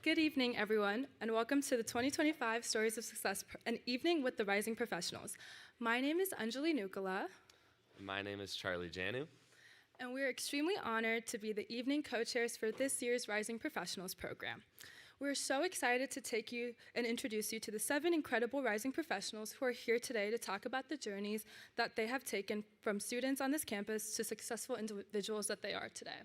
Good evening, everyone, and welcome to the 2025 Stories of Success, an evening with the rising professionals. My name is Anjali Nukala. My name is Charlie Janu. And we are extremely honored to be the evening co-chairs for this year's Rising Professionals program. We're so excited to take you and introduce you to the 7 incredible rising professionals who are here today to talk about the journeys that they have taken from students on this campus to successful individuals that they are today.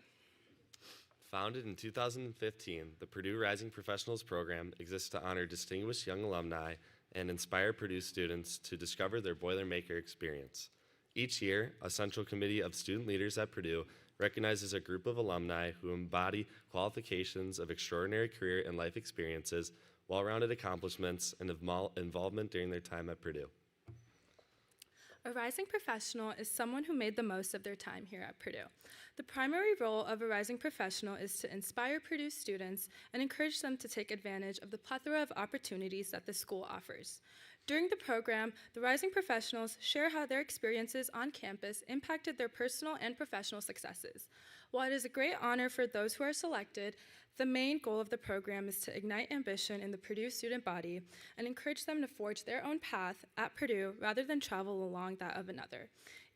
Founded in 2015, the Purdue Rising Professionals program exists to honor distinguished young alumni and inspire Purdue students to discover their Boilermaker experience. Each year, a central committee of student leaders at Purdue recognizes a group of alumni who embody qualifications of extraordinary career and life experiences, well-rounded accomplishments, and involvement during their time at Purdue. A rising professional is someone who made the most of their time here at Purdue. The primary role of a rising professional is to inspire Purdue students and encourage them to take advantage of the plethora of opportunities that the school offers. During the program, the rising professionals share how their experiences on campus impacted their personal and professional successes. While it is a great honor for those who are selected, the main goal of the program is to ignite ambition in the Purdue student body and encourage them to forge their own path at Purdue rather than travel along that of another.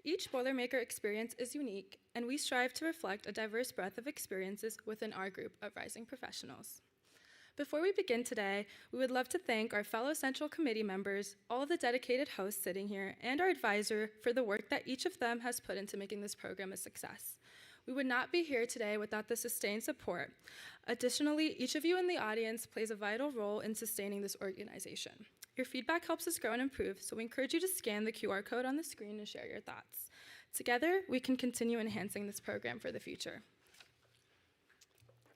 Each Boilermaker experience is unique, and we strive to reflect a diverse breadth of experiences within our group of rising professionals. Before we begin today, we would love to thank our fellow Central Committee members, all of the dedicated hosts sitting here, and our advisor for the work that each of them has put into making this program a success. We would not be here today without the sustained support. Additionally, each of you in the audience plays a vital role in sustaining this organization. Your feedback helps us grow and improve, so we encourage you to scan the QR code on the screen and share your thoughts. Together, we can continue enhancing this program for the future.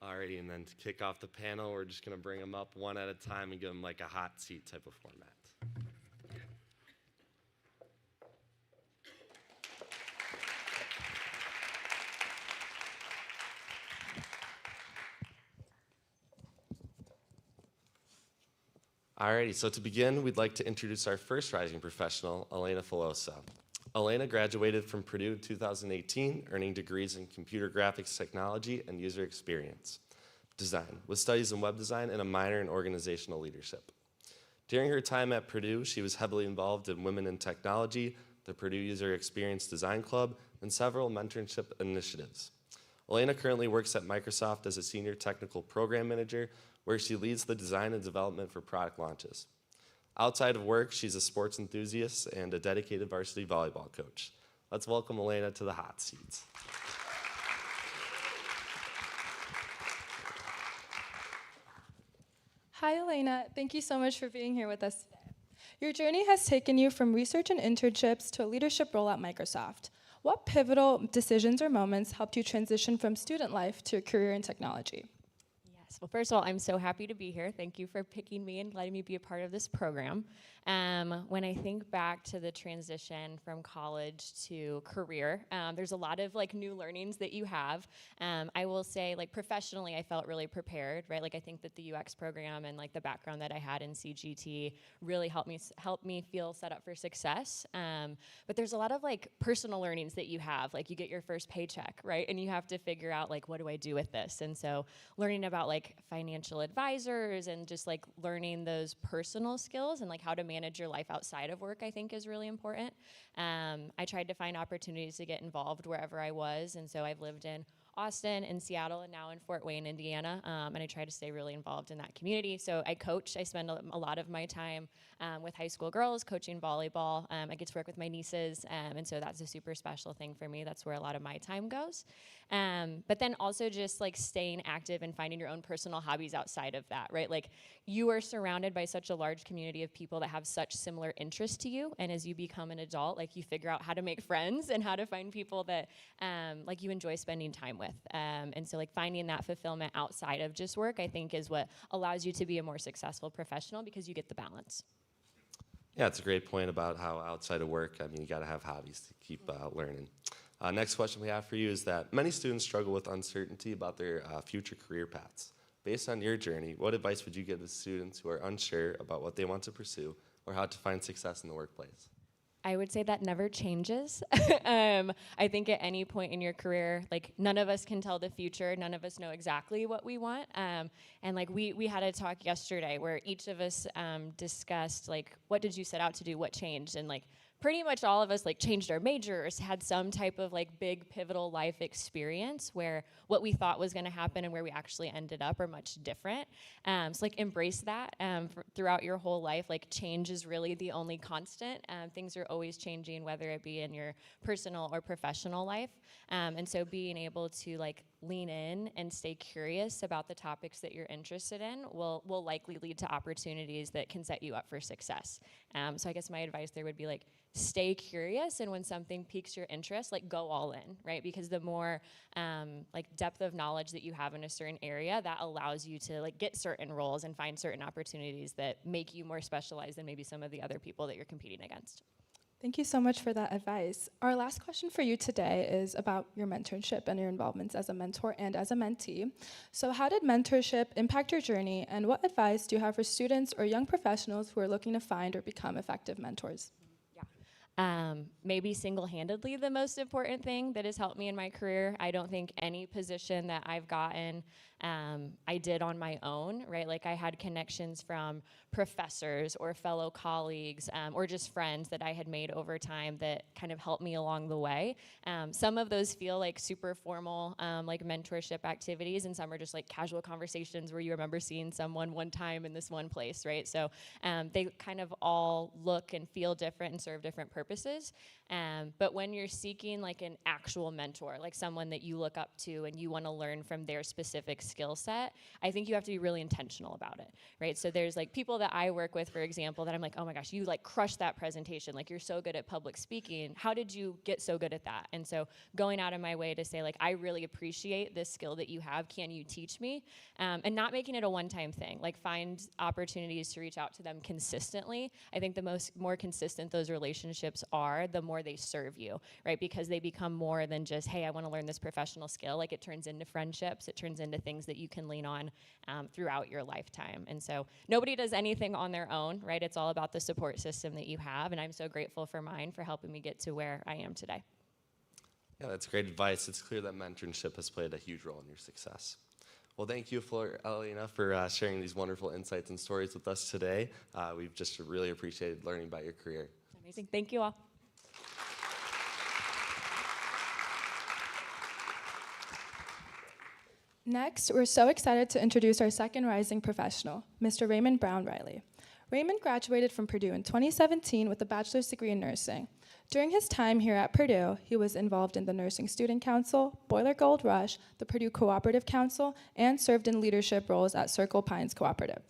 Alrighty, and then to kick off the panel, we're just going to bring them up one at a time and give them like a hot seat type of format. Alrighty, so to begin, we'd like to introduce our first rising professional, Elena Filosa. Elena graduated from Purdue in 2018, earning degrees in computer graphics technology and user experience design, with studies in web design and a minor in organizational leadership. During her time at Purdue, she was heavily involved in Women in Technology, the Purdue User Experience Design Club, and several mentorship initiatives. Elena currently works at Microsoft as a senior technical program manager, where she leads the design and development for product launches. Outside of work, she's a sports enthusiast and a dedicated varsity volleyball coach. Let's welcome Elena to the hot seats. Hi, Elena. Thank you so much for being here with us today. Your journey has taken you from research and internships to a leadership role at Microsoft. What pivotal decisions or moments helped you transition from student life to a career in technology? Yes, well, first of all, I'm so happy to be here. Thank you for picking me and letting me be a part of this program. When I think back to the transition from college to career, there's a lot of like new learnings that you have. I will say, like professionally, I felt really prepared, right? Like I think that the UX program and like the background that I had in CGT really helped me feel set up for success. But there's a lot of like personal learnings that you have. Like you get your first paycheck, right? And you have to figure out like, what do I do with this? And so learning about like financial advisors and just like learning those personal skills and like how to manage your life outside of work, I think is really important. I tried to find opportunities to get involved wherever I was, and so I've lived in Austin and Seattle and now in Fort Wayne, Indiana, and I try to stay really involved in that community. So I coach. I spend a lot of my time with high school girls coaching volleyball. I get to work with my nieces, and so that's a super special thing for me. That's where a lot of my time goes. But then also just like staying active and finding your own personal hobbies outside of that, right? Like you are surrounded by such a large community of people that have such similar interests to you, and as you become an adult, like you figure out how to make friends and how to find people that like you enjoy spending time with. And so like finding that fulfillment outside of just work, I think is what allows you to be a more successful professional because you get the balance. Yeah, it's a great point about how outside of work, I mean, you got to have hobbies to keep learning. Next question we have for you is that many students struggle with uncertainty about their future career paths. Based on your journey, what advice would you give to students who are unsure about what they want to pursue or how to find success in the workplace? I would say that never changes. I think at any point in your career, like none of us can tell the future. None of us know exactly what we want. And like we had a talk yesterday where each of us discussed like, what did you set out to do? What changed? And like pretty much all of us like changed our majors, had some type of like big pivotal life experience where what we thought was going to happen and where we actually ended up are much different. So like embrace that throughout your whole life. Like change is really the only constant. Things are always changing, whether it be in your personal or professional life. And so being able to like lean in and stay curious about the topics that you're interested in will likely lead to opportunities that can set you up for success. So I guess my advice there would be like, stay curious, and when something piques your interest, like go all in, right? Because the more like depth of knowledge that you have in a certain area, that allows you to like get certain roles and find certain opportunities that make you more specialized than maybe some of the other people that you're competing against. Thank you so much for that advice. Our last question for you today is about your mentorship and your involvements as a mentor and as a mentee. So how did mentorship impact your journey, and what advice do you have for students or young professionals who are looking to find or become effective mentors? Maybe single-handedly the most important thing that has helped me in my career. I don't think any position that I've gotten I did on my own, right? Like I had connections from professors or fellow colleagues or just friends that I had made over time that kind of helped me along the way. Some of those feel like super formal, like mentorship activities, and some are just like casual conversations where you remember seeing someone one time in this one place, right? So they kind of all look and feel different and serve different purposes. But when you're seeking like an actual mentor, like someone that you look up to and you want to learn from their specific skill set, I think you have to be really intentional about it, right? So there's like people that I work with, for example, that I'm like, oh my gosh, you like crushed that presentation. Like you're so good at public speaking. How did you get so good at that? And so going out of my way to say like, I really appreciate this skill that you have. Can you teach me? And not making it a one-time thing. Like find opportunities to reach out to them consistently. I think the more consistent those relationships are, the more they serve you, right? Because they become more than just, hey, I want to learn this professional skill. Like it turns into friendships. It turns into things that you can lean on throughout your lifetime. And so nobody does anything on their own, right? It's all about the support system that you have. And I'm so grateful for mine for helping me get to where I am today. Yeah, that's great advice. It's clear that mentorship has played a huge role in your success. Well, thank you, Elena, for sharing these wonderful insights and stories with us today. We've just really appreciated learning about your career. Amazing. Thank you all. Next, we're so excited to introduce our second rising professional, Mr. Raymond Brown Riley. Raymond graduated from Purdue in 2017 with a bachelor's degree in nursing. During his time here at Purdue, he was involved in the Nursing Student Council, Boiler Gold Rush, the Purdue Cooperative Council, and served in leadership roles at Circle Pines Cooperative.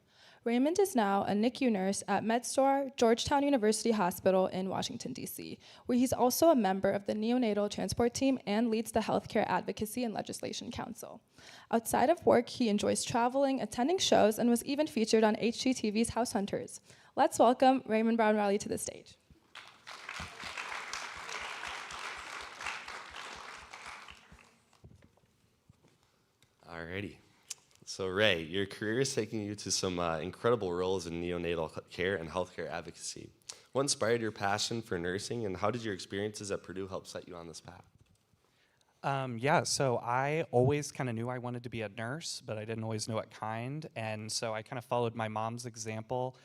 Raymond is now a NICU nurse at MedStar Georgetown University Hospital in Washington, D.C., where he's also a member of the neonatal transport team and leads the Healthcare Advocacy and Legislation Council. Outside of work, he enjoys traveling, attending shows, and was even featured on HGTV's House Hunters. Let's welcome Raymond Brown Riley to the stage. Alrighty. So Ray, your career is taking you to some incredible roles in neonatal care and healthcare advocacy. What inspired your passion for nursing, and how did your experiences at Purdue help set you on this path? So I always kind of knew I wanted to be a nurse, but I didn't always know what kind, and so I kind of followed my mom's example.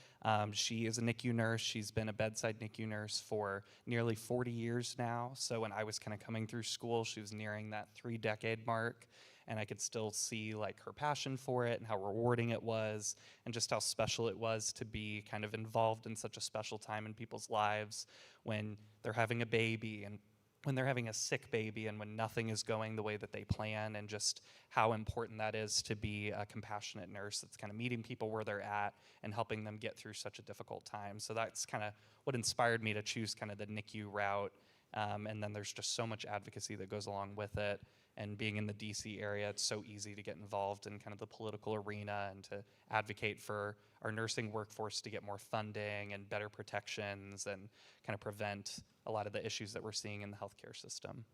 She is a NICU nurse. She's been a bedside NICU nurse for nearly 40 years now, so when I was kind of coming through school, she was nearing that 3-decade mark, and I could still see like her passion for it and how rewarding it was and just how special it was to be kind of involved in such a special time in people's lives when they're having a baby and when they're having a sick baby and when nothing is going the way that they plan, and just how important that is to be a compassionate nurse that's kind of meeting people where they're at and helping them get through such a difficult time. So that's kind of what inspired me to choose kind of the NICU route. And then there's just so much advocacy that goes along with it. And being in the DC area, it's so easy to get involved in kind of the political arena and to advocate for our nursing workforce to get more funding and better protections and kind of prevent a lot of the issues that we're seeing in the healthcare system.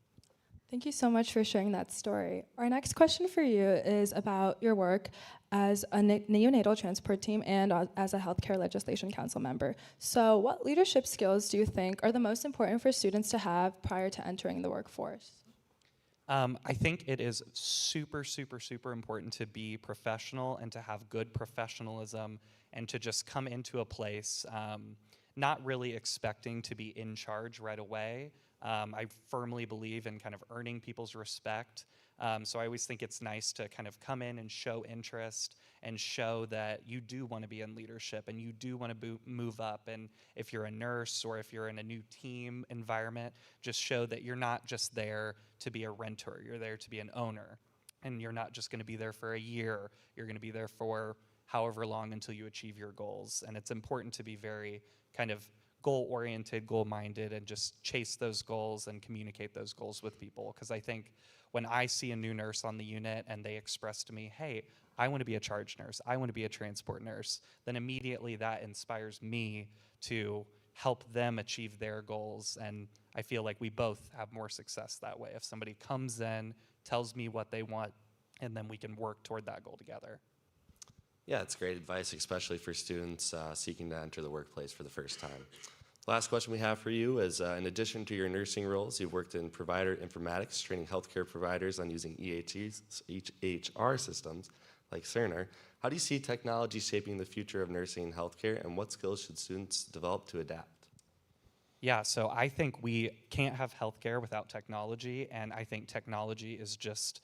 Thank you so much for sharing that story. Our next question for you is about your work as a neonatal transport team and as a healthcare legislation council member. So, what leadership skills do you think are the most important for students to have prior to entering the workforce? I think it is super, super, super important to be professional and to have good professionalism and to just come into a place not really expecting to be in charge right away. I firmly believe in kind of earning people's respect. So I always think it's nice to kind of come in and show interest and show that you do want to be in leadership and you do want to move up. And if you're a nurse or if you're in a new team environment, just show that you're not just there to be a renter, you're there to be an owner. And you're not just going to be there for a year, you're going to be there for however long until you achieve your goals. And it's important to be very kind of goal-oriented, goal-minded, and just chase those goals and communicate those goals with people. Because I think when I see a new nurse on the unit and they express to me, hey, I want to be a charge nurse, I want to be a transport nurse, then immediately that inspires me to help them achieve their goals. And I feel like we both have more success that way. If somebody comes in, tells me what they want, and then we can work toward that goal together. Yeah, it's great advice, especially for students seeking to enter the workplace for the first time. Last question we have for you is, in addition to your nursing roles, you've worked in provider informatics, training healthcare providers on using EHR systems like Cerner. How do you see technology shaping the future of nursing and healthcare, and what skills should students develop to adapt? Yeah, so I think we can't have healthcare without technology, and I think technology is just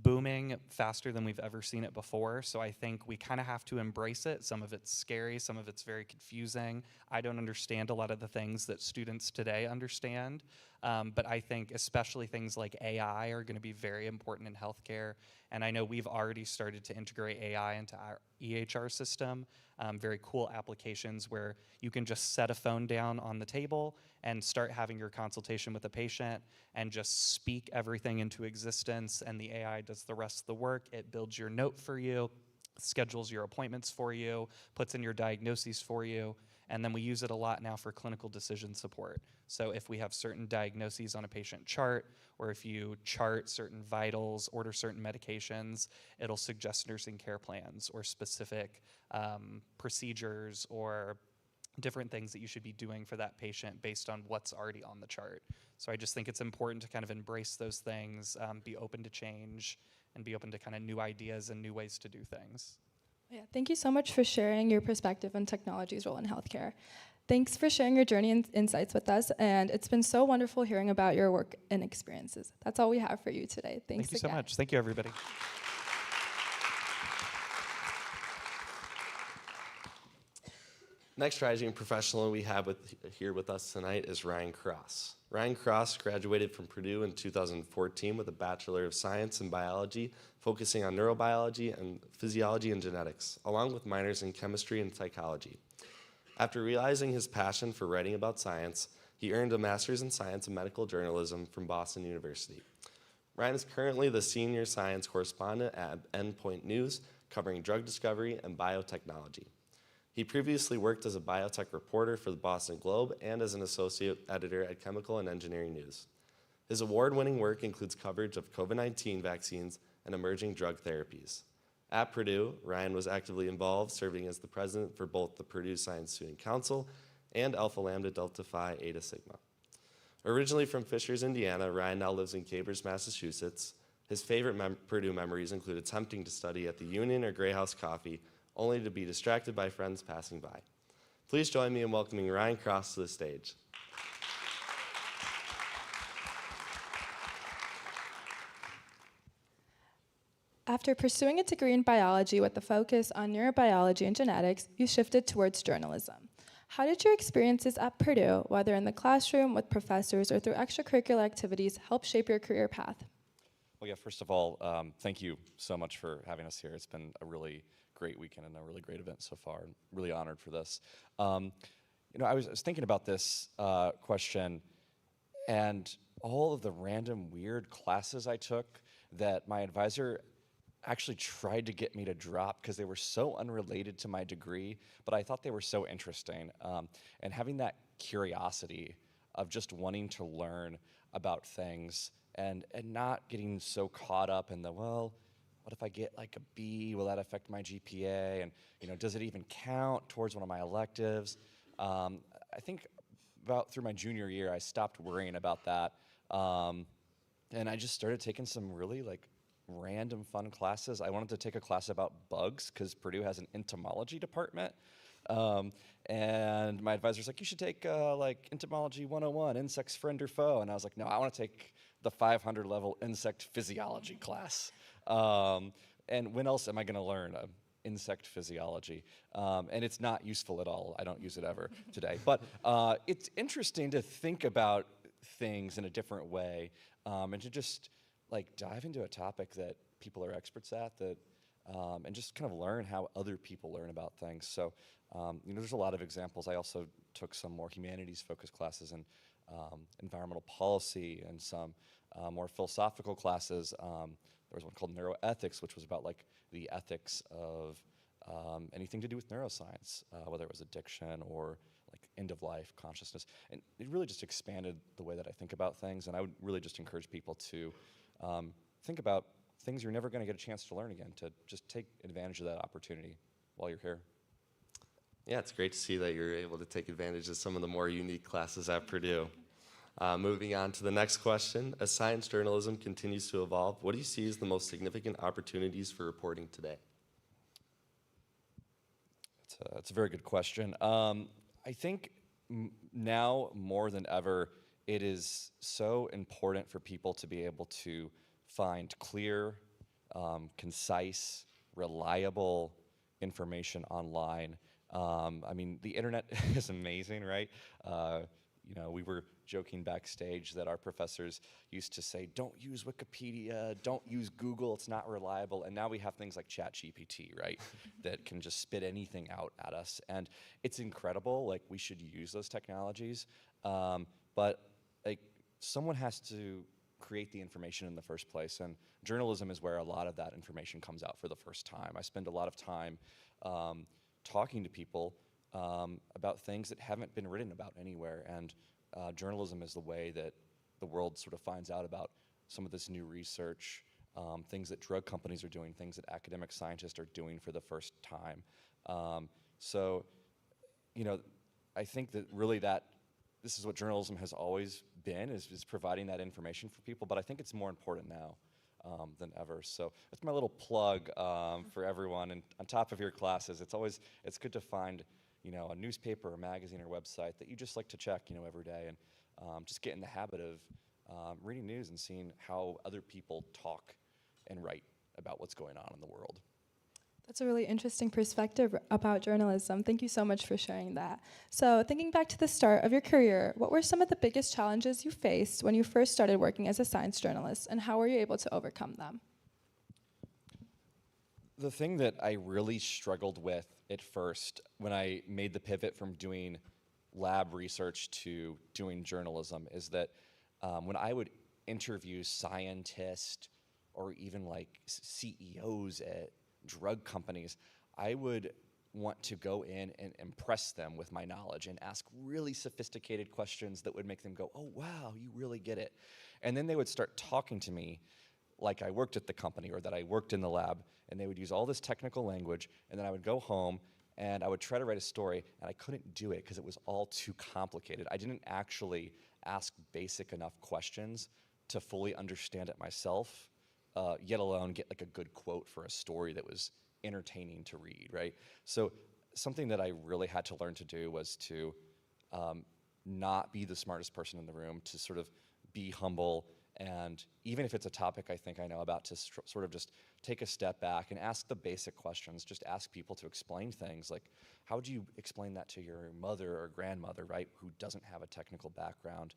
booming faster than we've ever seen it before. So I think we kind of have to embrace it. Some of it's scary, some of it's very confusing. I don't understand a lot of the things that students today understand, but I think especially things like AI are going to be very important in healthcare. And I know we've already started to integrate AI into our EHR system. Very cool applications where you can just set a phone down on the table and start having your consultation with a patient and just speak everything into existence, and the AI does the rest of the work. It builds your note for you, schedules your appointments for you, puts in your diagnoses for you, and then we use it a lot now for clinical decision support. So if we have certain diagnoses on a patient chart, or if you chart certain vitals, order certain medications, it'll suggest nursing care plans or specific procedures or different things that you should be doing for that patient based on what's already on the chart. So I just think it's important to kind of embrace those things, be open to change, and be open to kind of new ideas and new ways to do things. Yeah, thank you so much for sharing your perspective on technology's role in healthcare. Thanks for sharing your journey and insights with us, and it's been so wonderful hearing about your work and experiences. That's all we have for you today. Thanks Thank you so again. much. Thank you, everybody. Next rising professional we have here with us tonight is Ryan Cross. Ryan Cross graduated from Purdue in 2014 with a Bachelor of Science in Biology, focusing on neurobiology and physiology and genetics, along with minors in chemistry and psychology. After realizing his passion for writing about science, he earned a Master's in Science and Medical Journalism from Boston University. Ryan is currently the Senior Science Correspondent at Endpoint News, covering drug discovery and biotechnology. He previously worked as a biotech reporter for the Boston Globe and as an associate editor at Chemical and Engineering News. His award-winning work includes coverage of COVID-19 vaccines and emerging drug therapies. At Purdue, Ryan was actively involved, serving as the president for both the Purdue Science Student Council and Alpha Lambda Delta Phi Eta Sigma. Originally from Fishers, Indiana, Ryan now lives in Cambridge, Massachusetts. His favorite Purdue memories include attempting to study at the Union or Grey House Coffee, only to be distracted by friends passing by. Please join me in welcoming Ryan Cross to the stage. After pursuing a degree in biology with a focus on neurobiology and genetics, you shifted towards journalism. How did your experiences at Purdue, whether in the classroom, with professors, or through extracurricular activities, help shape your career path? Well, yeah, first of all, thank you so much for having us here. It's been a really great weekend and a really great event so far. I'm really honored for this. I was thinking about this question and all of the random weird classes I took that my advisor actually tried to get me to drop because they were so unrelated to my degree, but I thought they were so interesting. And having that curiosity of just wanting to learn about things and not getting so caught up in the, well, what if I get like a B? Will that affect my GPA? And does it even count towards one of my electives? I think about through my junior year, I stopped worrying about that, and I just started taking some really like random fun classes. I wanted to take a class about bugs because Purdue has an entomology department. And my advisor's like, you should take like entomology 101, insects friend or foe. And I was like, no, I want to take the 500 level insect physiology class. And when else am I going to learn insect physiology? And it's not useful at all. I don't use it ever today. But it's interesting to think about things in a different way, and to just like dive into a topic that people are experts at, that and just kind of learn how other people learn about things. So there's a lot of examples. I also took some more humanities-focused classes in environmental policy and some more philosophical classes. There was one called neuroethics, which was about like the ethics of anything to do with neuroscience, whether it was addiction or like end-of-life consciousness. And it really just expanded the way that I think about things. And I would really just encourage people to think about things you're never going to get a chance to learn again, to just take advantage of that opportunity while you're here. Yeah, it's great to see that you're able to take advantage of some of the more unique classes at Purdue. Moving on to the next question. As science journalism continues to evolve, what do you see as the most significant opportunities for reporting today? It's a very good question. I think now more than ever, it is so important for people to be able to find clear, concise, reliable information online. I mean, the internet is amazing, right? We were joking backstage that our professors used to say, don't use Wikipedia, don't use Google, it's not reliable. And now we have things like ChatGPT, right? That can just spit anything out at us. And it's incredible, like we should use those technologies. But like someone has to create the information in the first place. And journalism is where a lot of that information comes out for the first time. I spend a lot of time talking to people about things that haven't been written about anywhere. And journalism is the way that the world sort of finds out about some of this new research, things that drug companies are doing, things that academic scientists are doing for the first time. I think that really this is what journalism has always been, is providing that information for people, but I think it's more important now than ever. So that's my little plug for everyone. And on top of your classes, it's good to find a newspaper or magazine or website that you just like to check every day, and just get in the habit of reading news and seeing how other people talk and write about what's going on in the world. That's a really interesting perspective about journalism. Thank you so much for sharing that. So thinking back to the start of your career, what were some of the biggest challenges you faced when you first started working as a science journalist, and how were you able to overcome them? The thing that I really struggled with at first when I made the pivot from doing lab research to doing journalism is that when I would interview scientists or even like CEOs at drug companies, I would want to go in and impress them with my knowledge and ask really sophisticated questions that would make them go, oh, wow, you really get it. And then they would start talking to me like I worked at the company or that I worked in the lab, and they would use all this technical language, and then I would go home and I would try to write a story, and I couldn't do it because it was all too complicated. I didn't actually ask basic enough questions to fully understand it myself, yet alone get like a good quote for a story that was entertaining to read, right? So something that I really had to learn to do was to not be the smartest person in the room, to sort of be humble, and even if it's a topic I think I know about, to sort of just take a step back and ask the basic questions. Just ask people to explain things like, how would you explain that to your mother or grandmother, right, who doesn't have a technical background?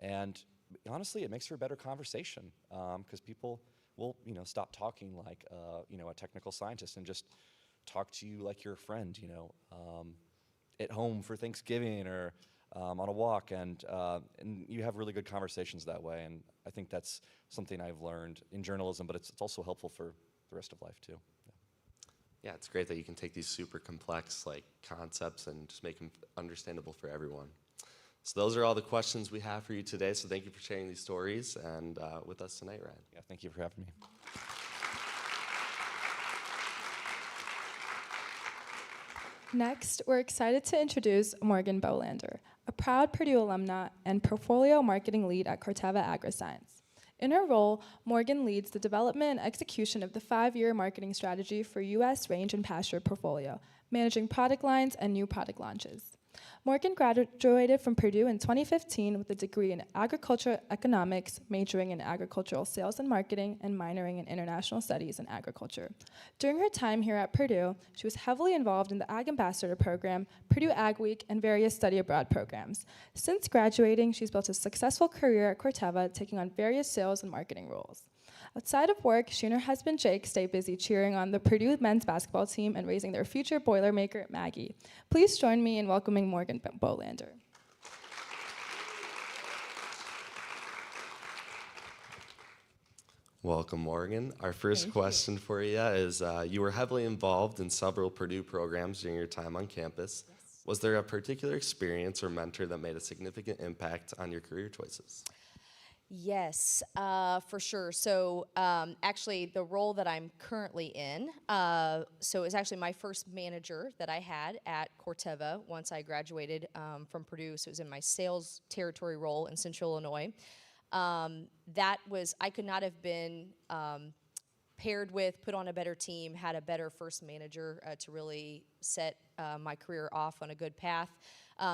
And honestly, it makes for a better conversation because people will, stop talking like, a technical scientist and just talk to you like you're a friend, at home for Thanksgiving or on a walk, and you have really good conversations that way. And I think that's something I've learned in journalism, but it's also helpful for the rest of life too. Yeah, it's great that you can take these super complex concepts and just make them understandable for everyone. So those are all the questions we have for you today. So thank you for sharing these stories and with us tonight, Ryan. Yeah, thank you for having me. Next, we're excited to introduce Morgan Bolander, a proud Purdue alumna and portfolio marketing lead at Corteva AgriScience. In her role, Morgan leads the development and execution of the 5-year marketing strategy for U.S. range and pasture portfolio, managing product lines and new product launches. Morgan graduated from Purdue in 2015 with a degree in agricultural economics, majoring in agricultural sales and marketing, and minoring in international studies and agriculture. During her time here at Purdue, she was heavily involved in the Ag Ambassador Program, Purdue Ag Week, and various study abroad programs. Since graduating, she's built a successful career at Corteva, taking on various sales and marketing roles. Outside of work, she and her husband Jake stay busy cheering on the Purdue men's basketball team and raising their future Boilermaker, Maggie. Please join me in welcoming Morgan Bolander. Welcome, Morgan. Our first question for you is, you were heavily involved in several Purdue programs during your time on campus. Yes. Was there a particular experience or mentor that made a significant impact on your career choices? Yes, for sure. So actually, the role that I'm currently in, so it's actually my first manager that I had at Corteva once I graduated from Purdue. So it was in my sales territory role in Central Illinois. That was, I could not have been paired with, put on a better team, had a better first manager to really set my career off on a good path.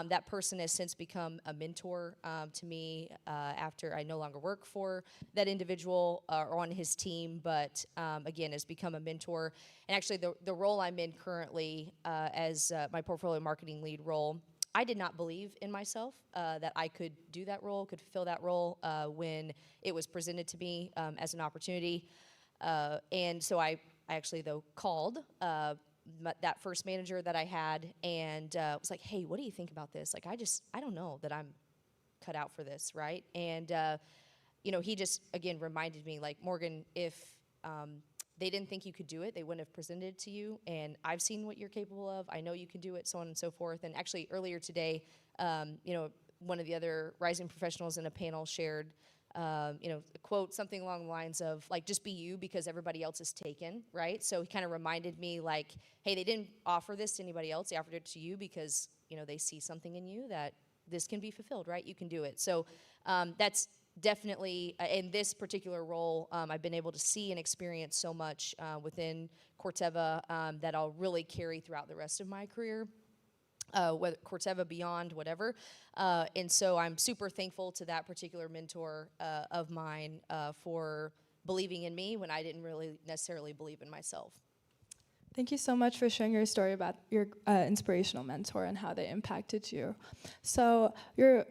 That person has since become a mentor to me after I no longer work for that individual or on his team, but again, has become a mentor. And actually, the role I'm in currently as my portfolio marketing lead role, I did not believe in myself that I could do that role, could fulfill that role when it was presented to me as an opportunity. And so I actually, though, called that first manager that I had and was like, hey, what do you think about this? Like, I don't know that I'm cut out for this, right? And, he just, again, reminded me, like, Morgan, if they didn't think you could do it, they wouldn't have presented it to you. And I've seen what you're capable of. I know you can do it, so on and so forth. And actually, earlier today, one of the other rising professionals in a panel shared a quote, something along the lines of, like, just be you because everybody else is taken, right? So he kind of reminded me, like, hey, they didn't offer this to anybody else. They offered it to you because, they see something in you that this can be fulfilled, right? You can do it. So that's definitely, in this particular role, I've been able to see and experience so much within Corteva that I'll really carry throughout the rest of my career. Whether Corteva, beyond, whatever. And so I'm super thankful to that particular mentor of mine for believing in me when I didn't really necessarily believe in myself. Thank you so much for sharing your story about your inspirational mentor and how they impacted you. So,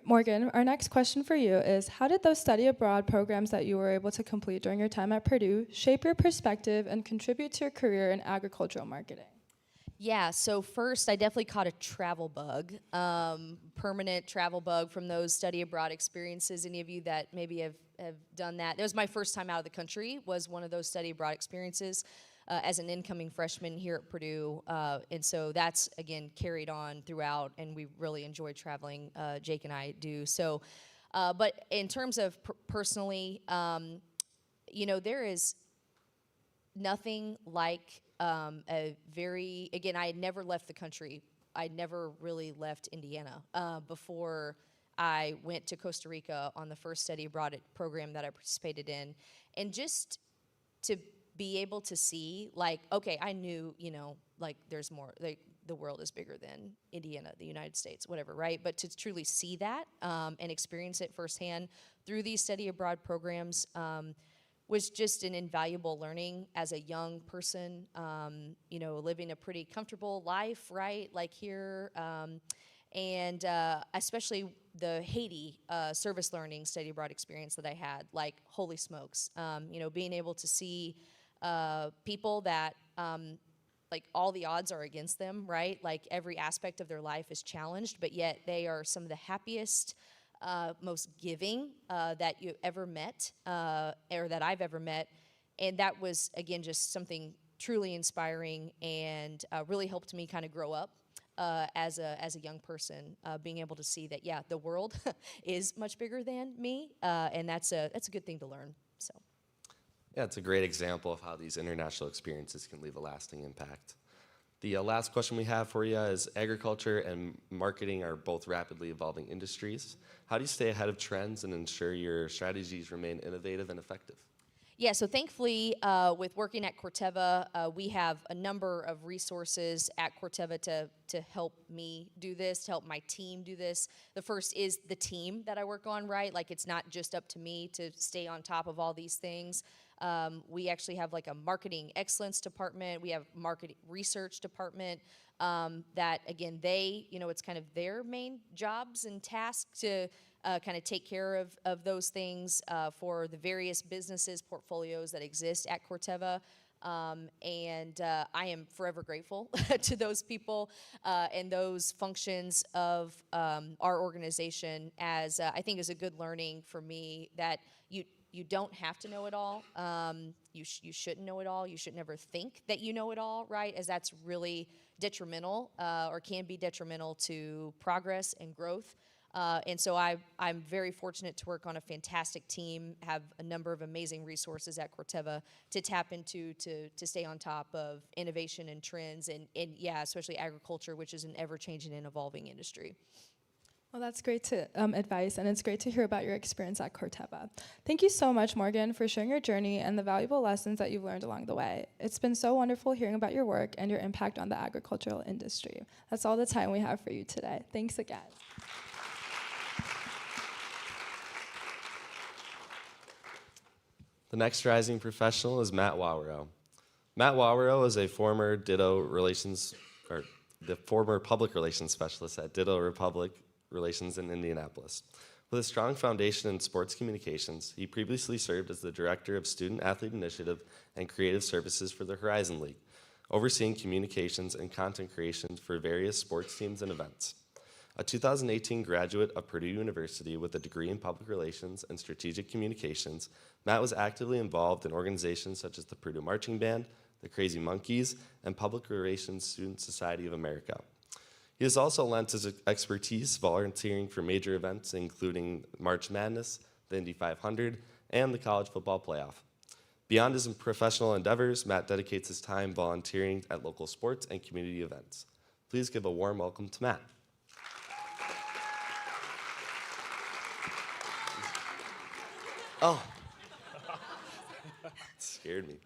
Morgan, our next question for you is, how did those study abroad programs that you were able to complete during your time at Purdue shape your perspective and contribute to your career in agricultural marketing? Yeah, so first I definitely caught a travel bug, permanent travel bug from those study abroad experiences. Any of you that maybe have done that? That was my first time out of the country, was one of those study abroad experiences as an incoming freshman here at Purdue. And so that's, again, carried on throughout, and we really enjoy traveling, Jake and I do. So, but in terms of personally, there is nothing like again, I had never left the country. I'd never really left Indiana before I went to Costa Rica on the first study abroad program that I participated in. And just to be able to see, like, okay, I knew, like, there's more, like, the world is bigger than Indiana, the United States, whatever, right? But to truly see that and experience it firsthand through these study abroad programs was just an invaluable learning as a young person, living a pretty comfortable life, right? Like here, and especially the Haiti service learning study abroad experience that I had, like, holy smokes. Being able to see people that, like, all the odds are against them, right? Like, every aspect of their life is challenged, but yet they are some of the happiest, most giving that you've ever met, or that I've ever met. And that was, again, just something truly inspiring and really helped me kind of grow up as a young person, being able to see that, yeah, the world is much bigger than me, and that's a good thing to learn. So. Yeah, it's a great example of how these international experiences can leave a lasting impact. The last question we have for you is agriculture and marketing are both rapidly evolving industries. How do you stay ahead of trends and ensure your strategies remain innovative and effective? Yeah, so thankfully, with working at Corteva, we have a number of resources at Corteva to help me do this, to help my team do this. The first is the team that I work on, right? Like, it's not just up to me to stay on top of all these things. We actually have like a marketing excellence department. We have market research department that, again, it's kind of their main jobs and tasks to kind of take care of those things for the various businesses, portfolios that exist at Corteva. And I am forever grateful to those people and those functions of our organization, as I think is a good learning for me that you don't have to know it all. You shouldn't know it all. You should never think that you know it all, right? As that's really detrimental or can be detrimental to progress and growth. And so I'm very fortunate to work on a fantastic team, have a number of amazing resources at Corteva to tap into to stay on top of innovation and trends, and yeah, especially agriculture, which is an ever-changing and evolving industry. Well, that's great advice, and it's great to hear about your experience at Corteva. Thank you so much, Morgan, for sharing your journey and the valuable lessons that you've learned along the way. It's been so wonderful hearing about your work and your impact on the agricultural industry. That's all the time we have for you today. Thanks again. The next rising professional is Matt Wawrow. Matt Wawrow is the former public relations specialist at Ditto Public Relations in Indianapolis. With a strong foundation in sports communications, he previously served as the director of Student Athlete Initiative and Creative Services for the Horizon League, overseeing communications and content creation for various sports teams and events. A 2018 graduate of Purdue University with a degree in public relations and strategic communications, Matt was actively involved in organizations such as the Purdue Marching Band, the Crazy Monkeys, and Public Relations Student Society of America. He has also lent his expertise volunteering for major events including March Madness, the Indy 500, and the College Football Playoff. Beyond his professional endeavors, Matt dedicates his time volunteering at local sports and community events. Please give a warm welcome to Matt. Oh, scared me.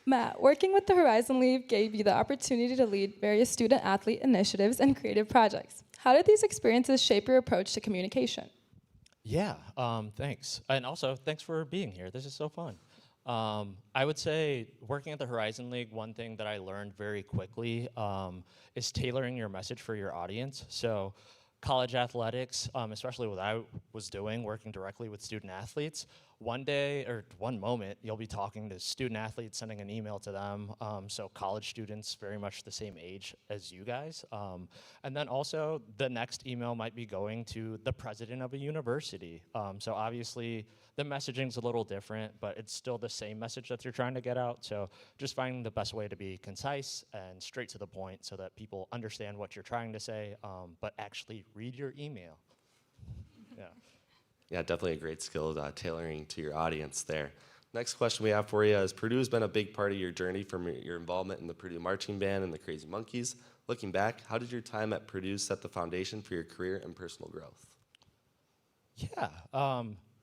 Matt, working with the Horizon League gave you the opportunity to lead various student-athlete initiatives and creative projects. How did these experiences shape your approach to communication? Yeah, thanks. And also, thanks for being here. This is so fun. I would say working at the Horizon League, one thing that I learned very quickly is tailoring your message for your audience. So college athletics, especially what I was doing, working directly with student athletes, one day or one moment you'll be talking to student athletes, sending an email to them, so college students very much the same age as you guys. And then also the next email might be going to the president of a university. So obviously the messaging's a little different, but it's still the same message that you're trying to get out. So just finding the best way to be concise and straight to the point so that people understand what you're trying to say, but actually read your email. Yeah. Yeah, definitely a great skill tailoring to your audience there. Next question we have for you is, Purdue has been a big part of your journey from your involvement in the Purdue Marching Band and the Crazy Monkeys. Looking back, how did your time at Purdue set the foundation for your career and personal growth? Yeah,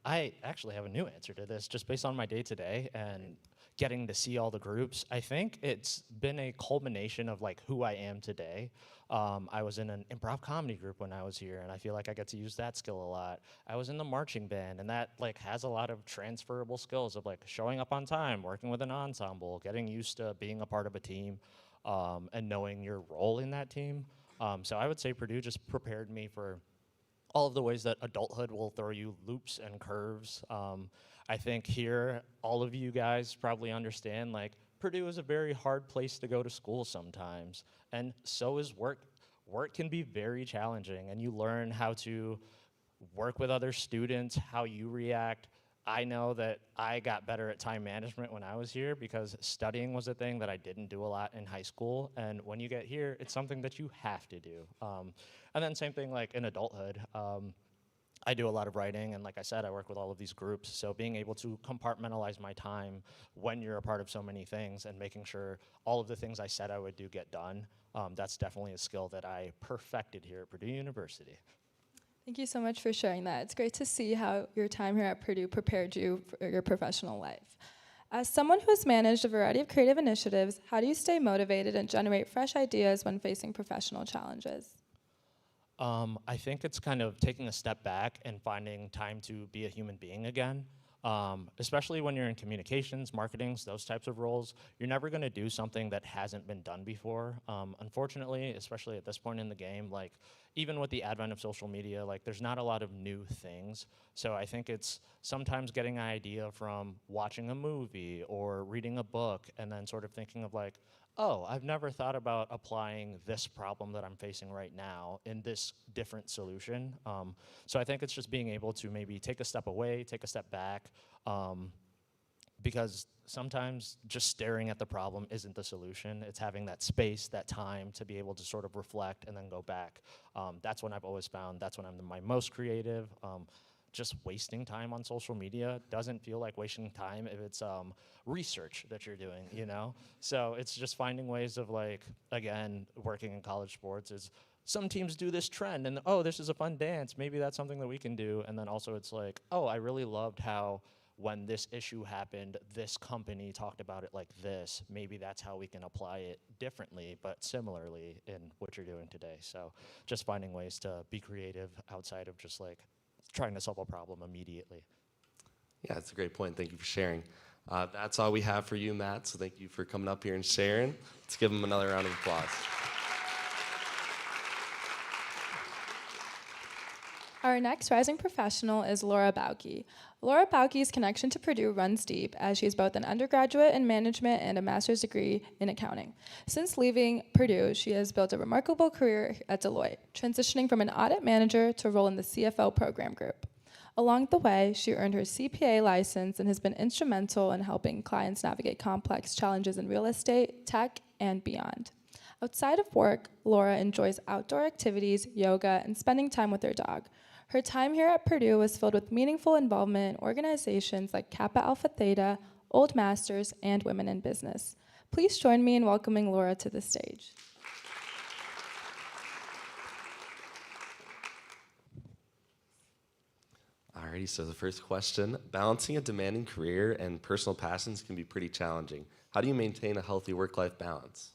I actually have a new answer to this just based on my day-to-day and getting to see all the groups. I think it's been a culmination of like who I am today. I was in an improv comedy group when I was here, and I feel like I get to use that skill a lot. I was in the marching band, and that like has a lot of transferable skills of like showing up on time, working with an ensemble, getting used to being a part of a team, and knowing your role in that team. So I would say Purdue just prepared me for all of the ways that adulthood will throw you loops and curves. I think here, all of you guys probably understand, like, Purdue is a very hard place to go to school sometimes, and so is work. Work can be very challenging, and you learn how to work with other students, how you react, I know that I got better at time management when I was here because studying was a thing that I didn't do a lot in high school. And when you get here, it's something that you have to do. And then same thing like in adulthood. I do a lot of writing, and like I said, I work with all of these groups. So being able to compartmentalize my time when you're a part of so many things and making sure all of the things I said I would do get done, that's definitely a skill that I perfected here at Purdue University. Thank you so much for sharing that. It's great to see how your time here at Purdue prepared you for your professional life. As someone who has managed a variety of creative initiatives, how do you stay motivated and generate fresh ideas when facing professional challenges? I think it's kind of taking a step back and finding time to be a human being again. Especially when you're in communications, marketings, those types of roles, you're never going to do something that hasn't been done before. Unfortunately, especially at this point in the game, like even with the advent of social media, like there's not a lot of new things. So I think it's sometimes getting an idea from watching a movie or reading a book and then sort of thinking of like, oh, I've never thought about applying this problem that I'm facing right now in this different solution. So I think it's just being able to maybe take a step away, take a step back, because sometimes just staring at the problem isn't the solution. It's having that space, that time to be able to sort of reflect and then go back. That's when I've always found that's when I'm my most creative. Just wasting time on social media doesn't feel like wasting time if it's research that you're doing, you know? So it's just finding ways of like, again, working in college sports is some teams do this trend and oh, this is a fun dance. Maybe that's something that we can do. And then also it's like, oh, I really loved how when this issue happened, this company talked about it like this. Maybe that's how we can apply it differently, but similarly in what you're doing today. So just finding ways to be creative outside of just like trying to solve a problem immediately. Yeah, that's a great point. Thank you for sharing. That's all we have for you, Matt, so thank you for coming up here and sharing. Let's give him another round of applause. Our next rising professional is Laura Bauke. Laura Bauke's connection to Purdue runs deep, as she is both an undergraduate in management and a master's degree in accounting. Since leaving Purdue, she has built a remarkable career at Deloitte, transitioning from an audit manager to a role in the CFO program group. Along the way, she earned her CPA license and has been instrumental in helping clients navigate complex challenges in real estate, tech, and beyond. Outside of work, Laura enjoys outdoor activities, yoga, and spending time with her dog. Her time here at Purdue was filled with meaningful involvement in organizations like Kappa Alpha Theta, Old Masters, and Women in Business. Please join me in welcoming Laura to the stage. Alrighty, so the first question, balancing a demanding career and personal passions can be pretty challenging. How do you maintain a healthy work-life balance?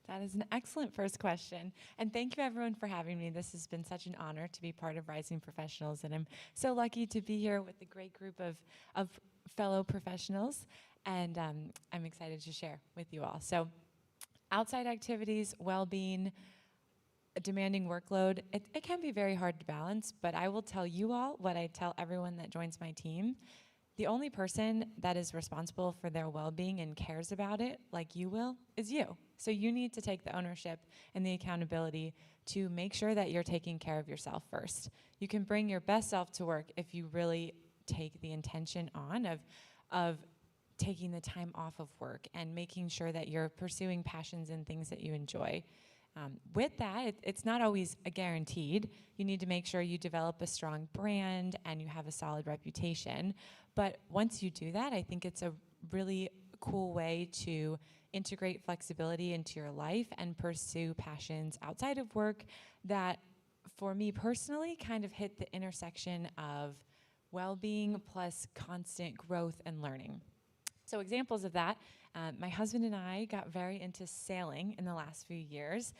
That is an excellent first question. And thank you, everyone, for having me. This has been such an honor to be part of Rising Professionals, and I'm so lucky to be here with a great group of fellow professionals, and I'm excited to share with you all. So outside activities, well-being, a demanding workload, it can be very hard to balance, but I will tell you all what I tell everyone that joins my team. The only person that is responsible for their well-being and cares about it, like you will, is you. So you need to take the ownership and the accountability to make sure that you're taking care of yourself first. You can bring your best self to work if you really take the intention on of taking the time off of work and making sure that you're pursuing passions and things that you enjoy. With that, it's not always a guaranteed. You need to make sure you develop a strong brand and you have a solid reputation. But once you do that, I think it's a really cool way to integrate flexibility into your life and pursue passions outside of work that, for me personally, kind of hit the intersection of well-being plus constant growth and learning. So examples of that, my husband and I got very into sailing in the last few years.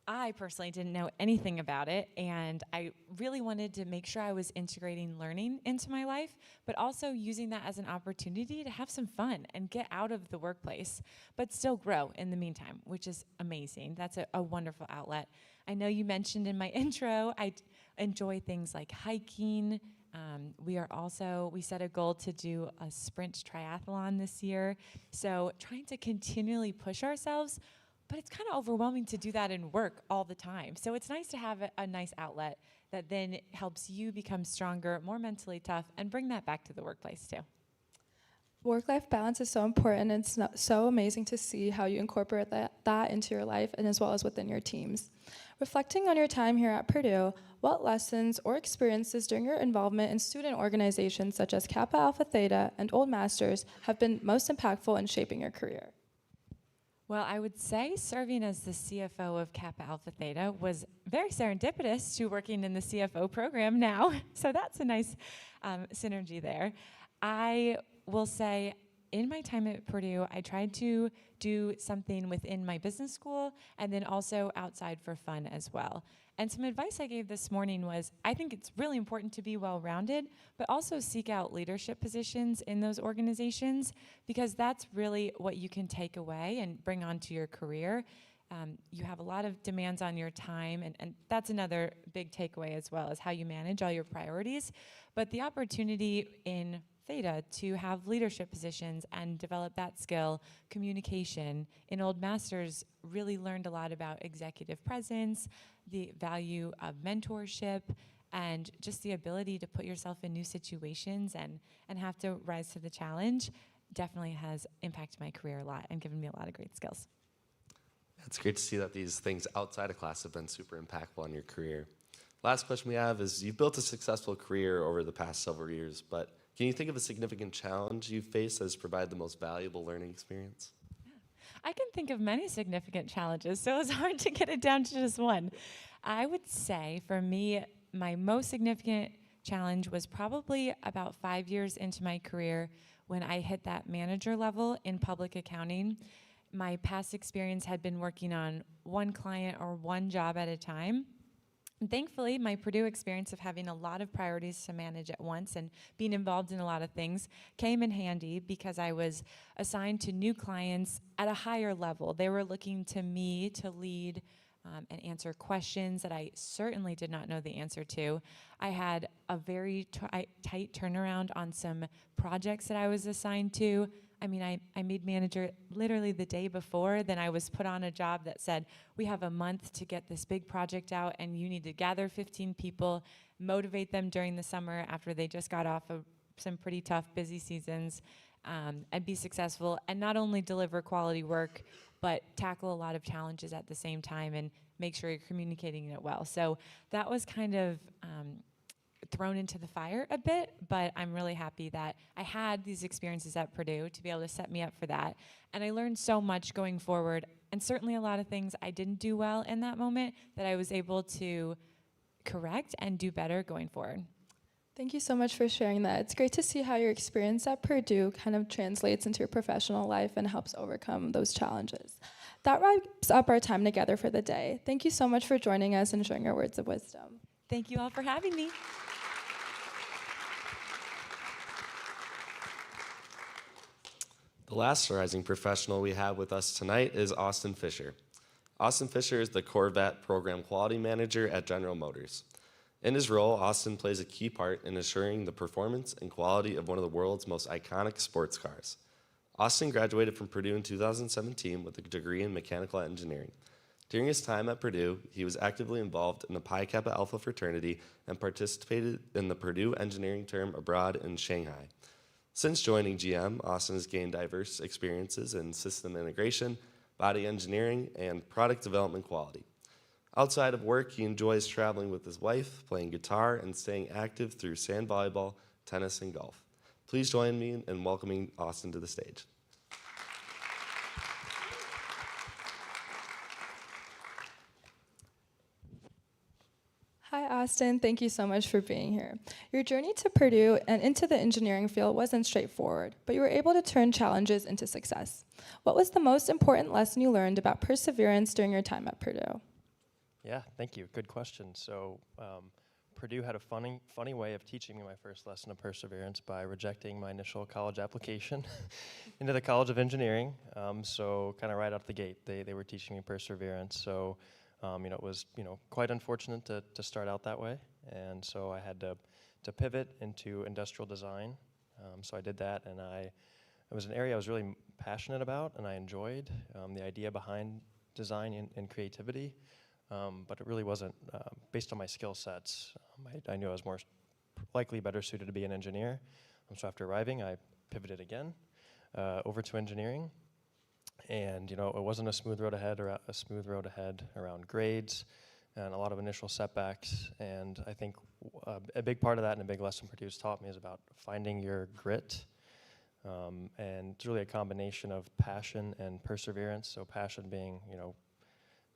I personally didn't know anything about it, and I really wanted to make sure I was integrating learning into my life, but also using that as an opportunity to have some fun and get out of the workplace, but still grow in the meantime, which is amazing. That's a wonderful outlet. I know you mentioned in my intro, I enjoy things like hiking. We set a goal to do a sprint triathlon this year. So trying to continually push ourselves, but it's kind of overwhelming to do that in work all the time. So it's nice to have a nice outlet that then helps you become stronger, more mentally tough, and bring that back to the workplace too. Work-life balance is so important, and it's so amazing to see how you incorporate that into your life and as well as within your teams. Reflecting on your time here at Purdue, what lessons or experiences during your involvement in student organizations such as Kappa Alpha Theta and Old Masters have been most impactful in shaping your career? Well, I would say serving as the CFO of Kappa Alpha Theta was very serendipitous to working in the CFO program now. So that's a nice synergy there. I will say in my time at Purdue, I tried to do something within my business school and then also outside for fun as well. And some advice I gave this morning was, I think it's really important to be well-rounded, but also seek out leadership positions in those organizations, because that's really what you can take away and bring onto your career. You have a lot of demands on your time, and that's another big takeaway as well, is how you manage all your priorities. But the opportunity in Theta to have leadership positions and develop that skill, communication. In Old Masters, really learned a lot about executive presence, the value of mentorship, and just the ability to put yourself in new situations and have to rise to the challenge. Definitely has impacted my career a lot and given me a lot of great skills. It's great to see that these things outside of class have been super impactful on your career. Last question we have is, you've built a successful career over the past several years, but can you think of a significant challenge you've faced that has provided the most valuable learning experience? I can think of many significant challenges, so it's hard to get it down to just one. I would say for me, my most significant challenge was probably about 5 years into my career when I hit that manager level in public accounting. My past experience had been working on one client or one job at a time. And thankfully, my Purdue experience of having a lot of priorities to manage at once and being involved in a lot of things came in handy, because I was assigned to new clients at a higher level. They were looking to me to lead and answer questions that I certainly did not know the answer to. I had a very tight turnaround on some projects that I was assigned to. I mean, I made manager literally the day before. Then I was put on a job that said, we have a month to get this big project out, and you need to gather 15 people, motivate them during the summer after they just got off of some pretty tough, busy seasons, and be successful, and not only deliver quality work, but tackle a lot of challenges at the same time and make sure you're communicating it well. So that was kind of thrown into the fire a bit, but I'm really happy that I had these experiences at Purdue to be able to set me up for that. And I learned so much going forward, and certainly a lot of things I didn't do well in that moment that I was able to correct and do better going forward. Thank you so much for sharing that. It's great to see how your experience at Purdue kind of translates into your professional life and helps overcome those challenges. That wraps up our time together for the day. Thank you so much for joining us and sharing your words of wisdom. Thank you all for having me. The last rising professional we have with us tonight is Austin Fisher. Austin Fisher is the Corvette Program Quality Manager at General Motors. In his role, Austin plays a key part in assuring the performance and quality of one of the world's most iconic sports cars. Austin graduated from Purdue in 2017 with a degree in mechanical engineering. During his time at Purdue, he was actively involved in the Pi Kappa Alpha fraternity and participated in the Purdue engineering term abroad in Shanghai. Since joining GM, Austin has gained diverse experiences in system integration, body engineering, and product development quality. Outside of work, he enjoys traveling with his wife, playing guitar, and staying active through sand volleyball, tennis, and golf. Please join me in welcoming Austin to the stage. Hi, Austin. Thank you so much for being here. Your journey to Purdue and into the engineering field wasn't straightforward, but you were able to turn challenges into success. What was the most important lesson you learned about perseverance during your time at Purdue? Yeah, thank you. Good question. So Purdue had a funny way of teaching me my first lesson of perseverance by rejecting my initial college application into the College of Engineering. So kind of right out the gate, they were teaching me perseverance. So it was quite unfortunate to start out that way, and so I had to pivot into industrial design. So I did that, and it was an area I was really passionate about, and I enjoyed the idea behind design and creativity. but it really wasn't based on my skill sets. I knew I was more likely better suited to be an engineer. So after arriving, I pivoted again over to engineering. And it wasn't a smooth road ahead around grades and a lot of initial setbacks. And I think a big part of that and a big lesson Purdue's taught me is about finding your grit. And it's really a combination of passion and perseverance. So passion being,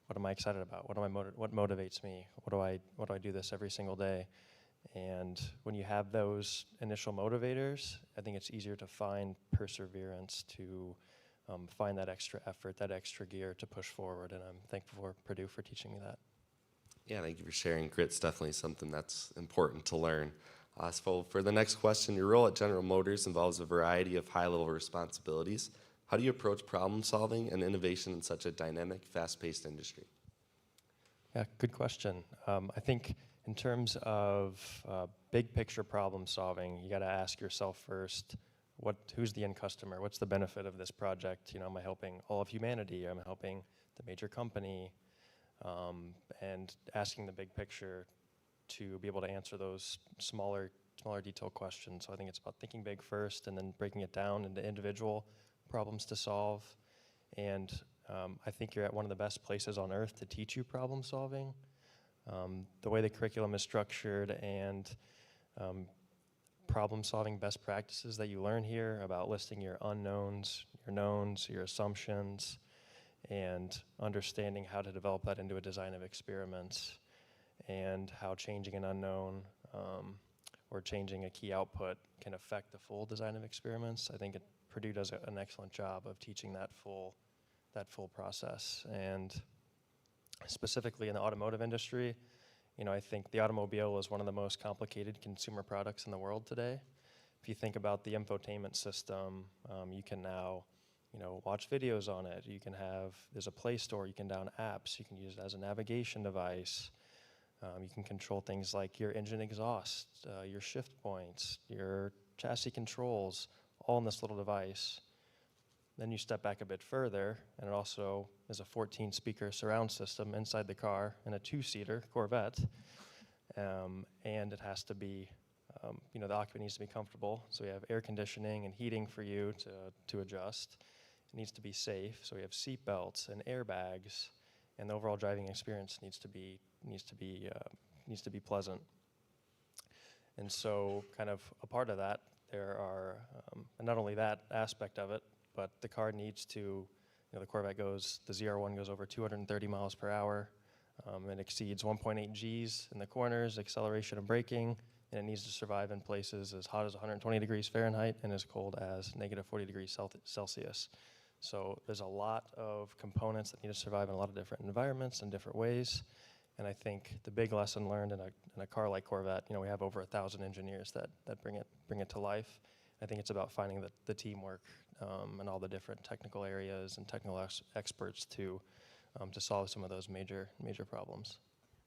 what am I excited about? What motivates me? Why do I do this every single day? And when you have those initial motivators, I think it's easier to find perseverance, to find that extra effort, that extra gear to push forward. And I'm thankful for Purdue for teaching me that. Yeah, thank you for sharing. Grit's definitely something that's important to learn. So for the next question, your role at General Motors involves a variety of high-level responsibilities. How do you approach problem solving and innovation in such a dynamic, fast-paced industry? Yeah, good question. I think in terms of big picture problem solving, you got to ask yourself first, who's the end customer? What's the benefit of this project? Am I helping all of humanity? Am I helping the major company? And asking the big picture to be able to answer those smaller detailed questions. So I think it's about thinking big first and then breaking it down into individual problems to solve. And I think you're at one of the best places on earth to teach you problem solving. The way the curriculum is structured and problem solving best practices that you learn here about listing your unknowns, your knowns, your assumptions, and understanding how to develop that into a design of experiments, and how changing an unknown or changing a key output can affect the full design of experiments. I think Purdue does an excellent job of teaching that full process. And specifically in the automotive industry, I think the automobile is one of the most complicated consumer products in the world today. If you think about the infotainment system, you can now watch videos on it. There's a Play Store, you can download apps, you can use it as a navigation device. You can control things like your engine exhaust, your shift points, your chassis controls, all in this little device. Then you step back a bit further, and it also is a 14-speaker surround system inside the car in a two-seater Corvette. And it has to be, the occupant needs to be comfortable. So we have air conditioning and heating for you to adjust. It needs to be safe, so we have seat belts and airbags, and the overall driving experience needs to be pleasant. And so, kind of a part of that, there are, and not only that aspect of it, but the car needs to, the Corvette the ZR1 goes over 230 miles per hour, and exceeds 1.8 Gs in the corners, acceleration and braking, and it needs to survive in places as hot as 120 degrees Fahrenheit and as cold as negative 40 degrees Celsius. So there's a lot of components that need to survive in a lot of different environments and different ways. And I think the big lesson learned in a car like Corvette, we have over 1,000 engineers that bring it to life. I think it's about finding the teamwork and all the different technical areas and technical experts to solve some of those major problems.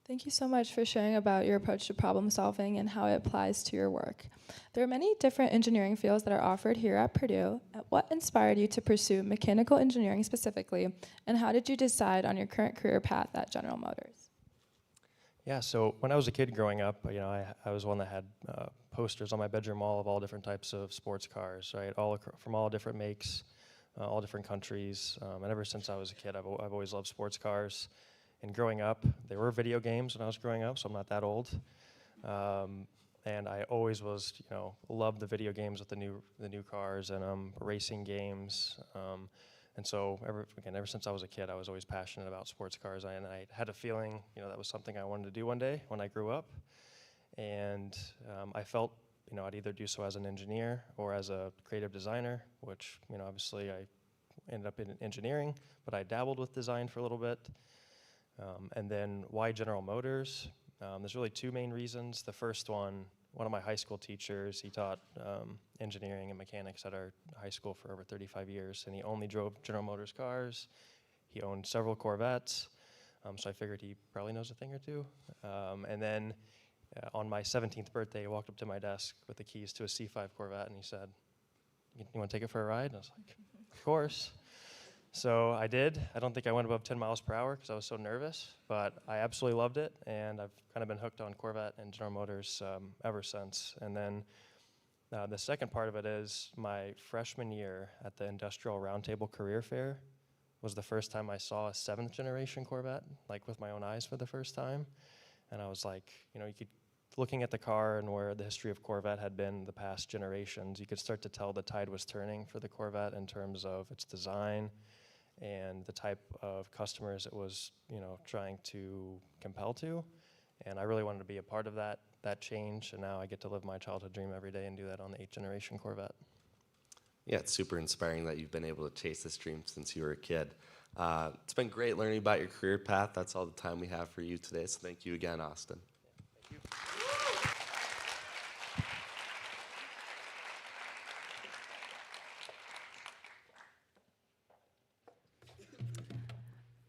Thank you so much for sharing about your approach to problem solving and how it applies to your work. There are many different engineering fields that are offered here at Purdue. What inspired you to pursue mechanical engineering specifically, and how did you decide on your current career path at General Motors? Yeah, so when I was a kid growing up, I was one that had posters on my bedroom wall of all different types of sports cars, right? From all different makes, all different countries. And ever since I was a kid, I've always loved sports cars. And growing up, there were video games when I was growing up, so I'm not that old. And I always loved the video games with the new cars and racing games. And so ever since I was a kid, I was always passionate about sports cars. And I had a feeling, that was something I wanted to do one day when I grew up. And I felt, I'd either do so as an engineer or as a creative designer, which, obviously I ended up in engineering, but I dabbled with design for a little bit. And then why General Motors? There's really two main reasons. The first one of my high school teachers, he taught engineering and mechanics at our high school for over 35 years, and he only drove General Motors cars. He owned several Corvettes, so I figured he probably knows a thing or two. And then on my 17th birthday, he walked up to my desk with the keys to a C5 Corvette, and he said, "You want to take it for a ride?" And I was like, "Of course." So I did. I don't think I went above 10 miles per hour because I was so nervous, but I absolutely loved it, and I've kind of been hooked on Corvette and General Motors ever since. And then the second part of it is my freshman year at the Industrial Roundtable Career Fair was the first time I saw a seventh generation Corvette, like with my own eyes for the first time. And I was like, you know, you could, looking at the car and where the history of Corvette had been the past generations, you could start to tell the tide was turning for the Corvette in terms of its design and the type of customers it was, you know, trying to compel to. And I really wanted to be a part of that change, and now I get to live my childhood dream every day and do that on the 8th generation Corvette. Yeah, it's super inspiring that you've been able to chase this dream since you were a kid. It's been great learning about your career path. That's all the time we have for you today, so thank you again, Austin. Thank you.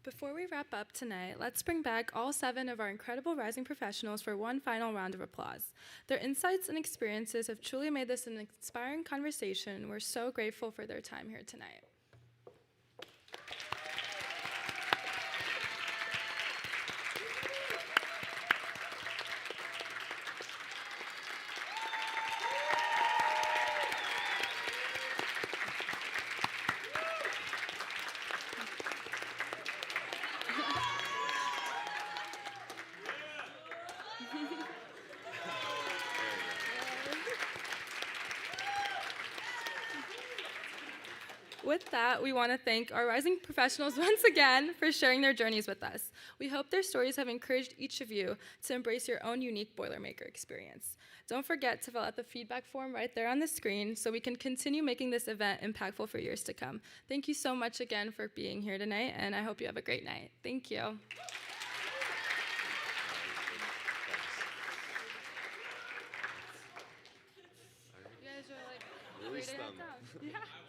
Before we wrap up tonight, let's bring back all 7 of our incredible rising professionals for one final round of applause. Their insights and experiences have truly made this an inspiring conversation. We're so grateful for their time here tonight. With that, we want to thank our rising professionals once again for sharing their journeys with us. We hope their stories have encouraged each of you to embrace your own unique Boilermaker experience. Don't forget to fill out the feedback form right there on the screen so we can continue making this event impactful for years to come. Thank you so much again for being here tonight, and I hope you have a great night. Thank you. You guys are like, Release waiting them. it down. Yeah.